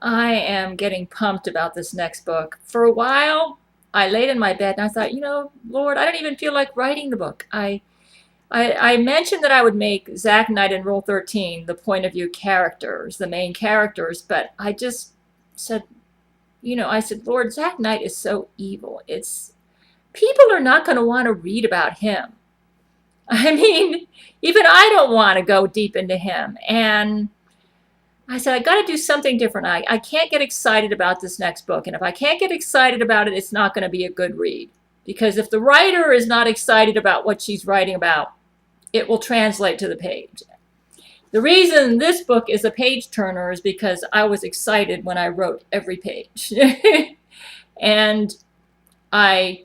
I am getting pumped about this next book. For a while, I laid in my bed and I thought, Lord, I don't even feel like writing the book. I mentioned that I would make Zach Knight and Rule 13 the point of view characters, the main characters, but I just said, I said, Lord, Zach Knight is so evil. People are not going to want to read about him. I mean, even I don't want to go deep into him. And I said, I got to do something different. I can't get excited about this next book. And if I can't get excited about it, it's not going to be a good read. Because if the writer is not excited about what she's writing about, it will translate to the page. The reason this book is a page turner is because I was excited when I wrote every page. And I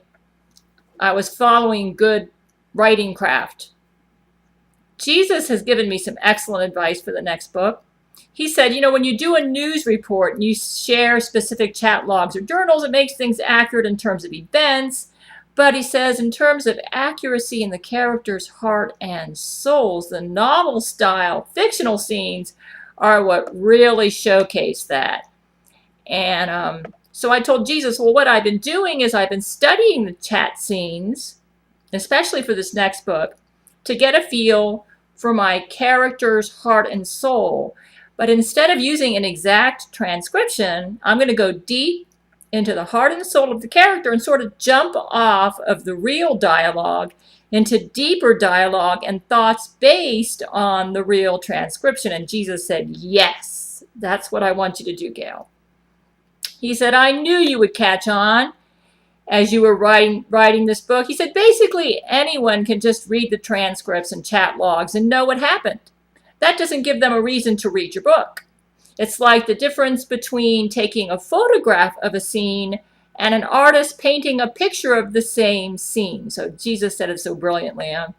was following good writing craft. Jesus has given me some excellent advice for the next book. He said, when you do a news report and you share specific chat logs or journals, it makes things accurate in terms of events. But he says, in terms of accuracy in the character's heart and souls, the novel style fictional scenes are what really showcase that. And so I told Jesus, well, what I've been doing is I've been studying the chat scenes, especially for this next book, to get a feel for my character's heart and soul. But instead of using an exact transcription, I'm going to go deep into the heart and soul of the character and sort of jump off of the real dialogue into deeper dialogue and thoughts based on the real transcription. And Jesus said, yes, that's what I want you to do, Gail. He said, I knew you would catch on as you were writing this book. He said, basically, anyone can just read the transcripts and chat logs and know what happened. That doesn't give them a reason to read your book. It's like the difference between taking a photograph of a scene and an artist painting a picture of the same scene. So Jesus said it so brilliantly. I'm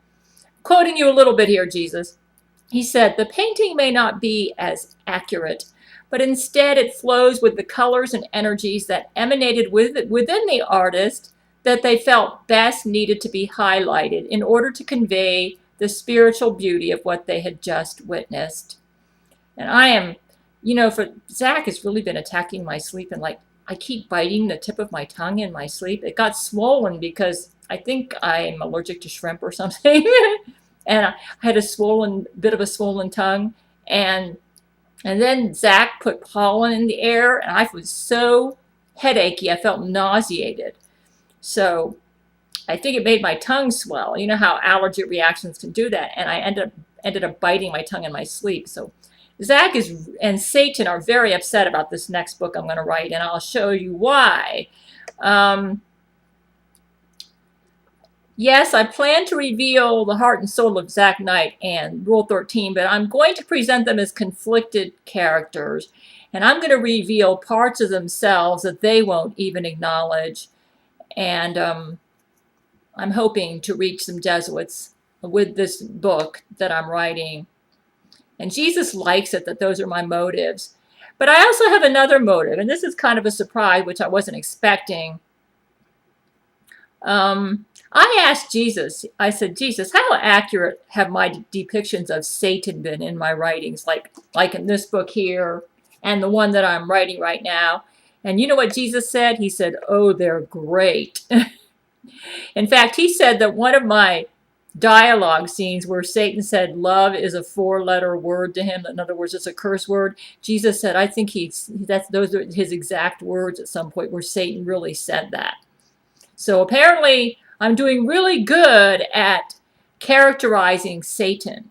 quoting you a little bit here, Jesus. He said, the painting may not be as accurate, but instead it flows with the colors and energies that emanated within the artist that they felt best needed to be highlighted in order to convey the spiritual beauty of what they had just witnessed. And I am, for Zach has really been attacking my sleep, and I keep biting the tip of my tongue in my sleep. It got swollen because I think I'm allergic to shrimp or something. And I had a bit of a swollen tongue. And then Zach put pollen in the air, and I was so headachy, I felt nauseated. So I think it made my tongue swell. You know how allergy reactions can do that. And I ended up biting my tongue in my sleep. So Zach and Satan are very upset about this next book I'm going to write, and I'll show you why. Yes, I plan to reveal the heart and soul of Zach Knight and Rule 13, but I'm going to present them as conflicted characters, and I'm going to reveal parts of themselves that they won't even acknowledge. And I'm hoping to reach some Jesuits with this book that I'm writing. And Jesus likes it that those are my motives. But I also have another motive, and this is kind of a surprise, which I wasn't expecting. I asked Jesus, I said, Jesus, how accurate have my depictions of Satan been in my writings, like in this book here and the one that I'm writing right now? And you know what Jesus said? He said, oh, they're great. In fact, he said that one of my dialogue scenes where Satan said love is a 4-letter word to him. In other words, it's a curse word. Jesus said, I think those are his exact words at some point where Satan really said that. So apparently I'm doing really good at characterizing Satan.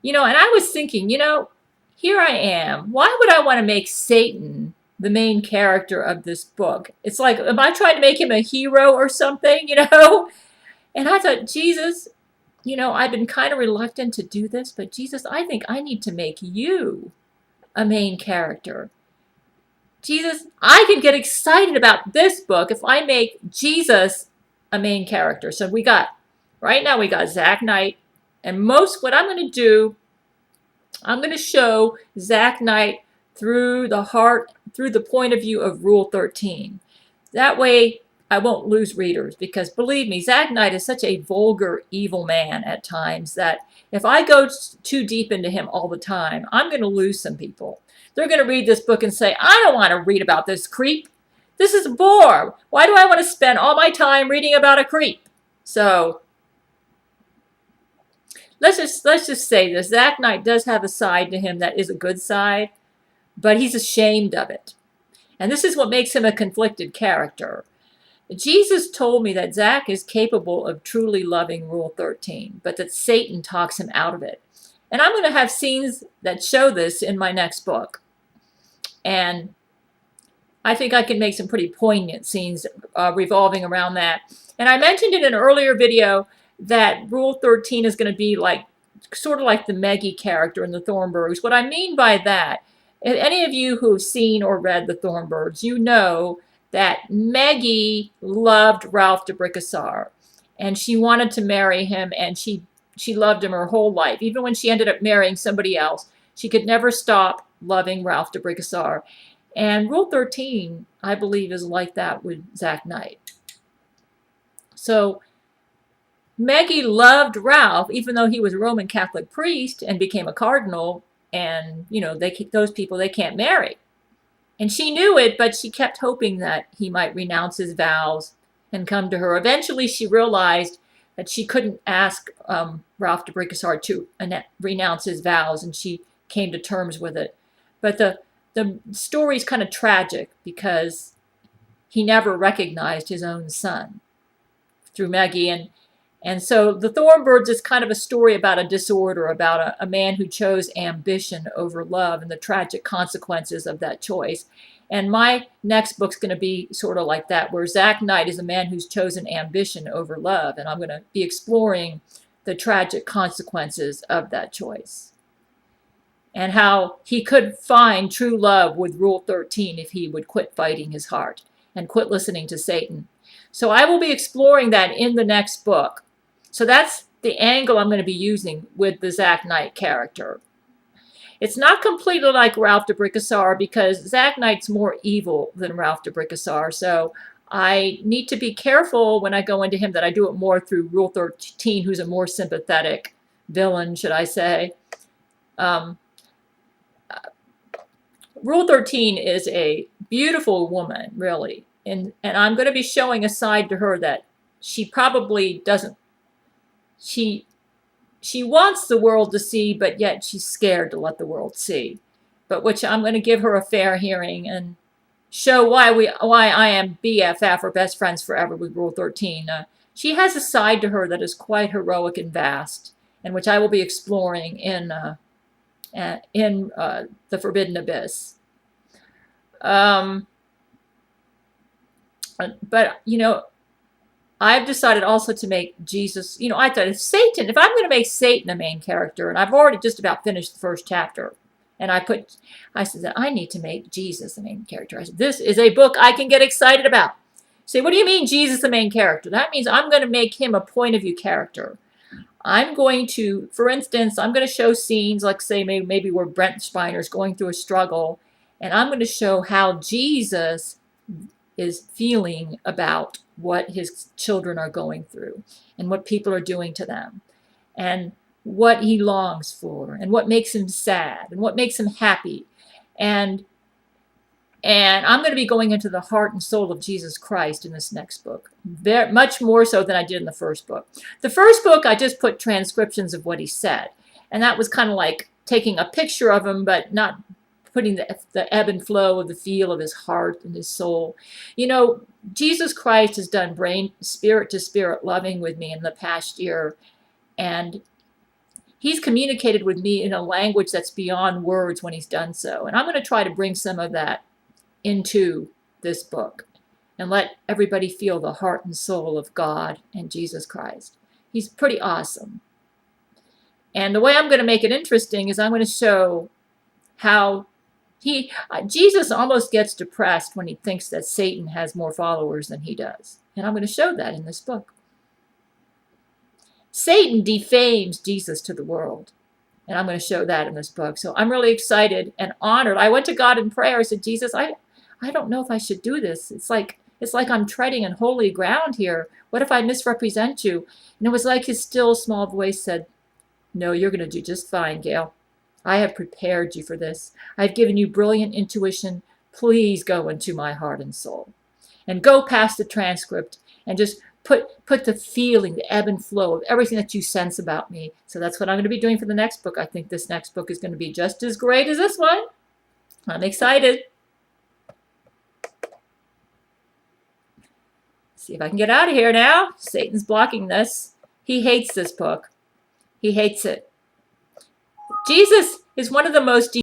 And I was thinking, here I am. Why would I want to make Satan the main character of this book? It's like, am I trying to make him a hero or something, And I thought, Jesus, I've been kind of reluctant to do this, but Jesus, I think I need to make you a main character. Jesus, I can get excited about this book if I make Jesus a main character. So right now we got Zach Knight, and what I'm going to do, I'm going to show Zach Knight through the point of view of Rule 13. That way I won't lose readers, because believe me, Zach Knight is such a vulgar, evil man at times that if I go too deep into him all the time, I'm going to lose some people. they're going to read this book and say, I don't want to read about this creep. This is a bore. Why do I want to spend all my time reading about a creep? So let's just say this. Zach Knight does have a side to him that is a good side, but he's ashamed of it. And this is what makes him a conflicted character. Jesus told me that Zach is capable of truly loving Rule 13, but that Satan talks him out of it. And I'm going to have scenes that show this in my next book. And I think I can make some pretty poignant scenes revolving around that. And I mentioned in an earlier video that Rule 13 is going to be sort of like the Maggie character in the Thornburgs. What I mean by that, if any of you who've seen or read the Thornburgs, you know that Maggie loved Ralph de Bricassart, and she wanted to marry him, and she loved him her whole life. Even when she ended up marrying somebody else, she could never stop loving Ralph de Bricassart. And Rule 13, I believe, is like that with Zach Knight. So Maggie loved Ralph, even though he was a Roman Catholic priest and became a cardinal, and, you know, those people, they can't marry. And she knew it, but she kept hoping that he might renounce his vows and come to her. Eventually, she realized that she couldn't ask Ralph de Bricassart to renounce his vows, and she came to terms with it. But the story's kind of tragic because he never recognized his own son through Maggie. And so the Thornbirds is kind of a story about a disorder, about a man who chose ambition over love and the tragic consequences of that choice. And my next book's going to be sort of like that, where Zach Knight is a man who's chosen ambition over love. And I'm going to be exploring the tragic consequences of that choice, and how he could find true love with Rule 13 if he would quit fighting his heart and quit listening to Satan. So I will be exploring that in the next book. So that's the angle I'm going to be using with the Zach Knight character. It's not completely like Ralph de Bricassart, because Zach Knight's more evil than Ralph de Bricassart. So I need to be careful when I go into him that I do it more through Rule 13, who's a more sympathetic villain, should I say. Rule 13 is a beautiful woman, really. And I'm going to be showing a side to her that she probably doesn't. She wants the world to see, but yet she's scared to let the world see. But which I'm going to give her a fair hearing and show why I am BFF, or best friends forever, with Rule 13. She has a side to her that is quite heroic and vast, and which I will be exploring in the Forbidden Abyss. But, you know, I've decided also to make Jesus, you know, I thought if I'm going to make Satan a main character, and I've already just about finished the first chapter, and I said, I need to make Jesus the main character. I said, this is a book I can get excited about. Say, what do you mean Jesus the main character? That means I'm going to make him a point of view character. I'm going to, for instance, I'm going to show scenes, like say maybe where Brent Spiner's going through a struggle, and I'm going to show how Jesus is feeling about what his children are going through and what people are doing to them and what he longs for and what makes him sad and what makes him happy. And I'm going to be going into the heart and soul of Jesus Christ in this next book, very much more so than I did in the first book. The first book, I just put transcriptions of what he said, and that was kind of like taking a picture of him, but not putting the ebb and flow of the feel of his heart and his soul. You know, Jesus Christ has done spirit to spirit loving with me in the past year, and he's communicated with me in a language that's beyond words when he's done so. And I'm going to try to bring some of that into this book and let everybody feel the heart and soul of God and Jesus Christ. He's pretty awesome. And the way I'm going to make it interesting is I'm going to show how Jesus almost gets depressed when he thinks that Satan has more followers than he does. And I'm going to show that in this book. Satan defames Jesus to the world. And I'm going to show that in this book. So I'm really excited and honored. I went to God in prayer. I said, Jesus, I don't know if I should do this. It's like I'm treading on holy ground here. What if I misrepresent you? And it was like his still small voice said, no, you're going to do just fine, Gail. I have prepared you for this. I've given you brilliant intuition. Please go into my heart and soul. And go past the transcript and just put the feeling, the ebb and flow of everything that you sense about me. So that's what I'm going to be doing for the next book. I think this next book is going to be just as great as this one. I'm excited. See if I can get out of here now. Satan's blocking this. He hates this book. He hates it. Jesus is one of the most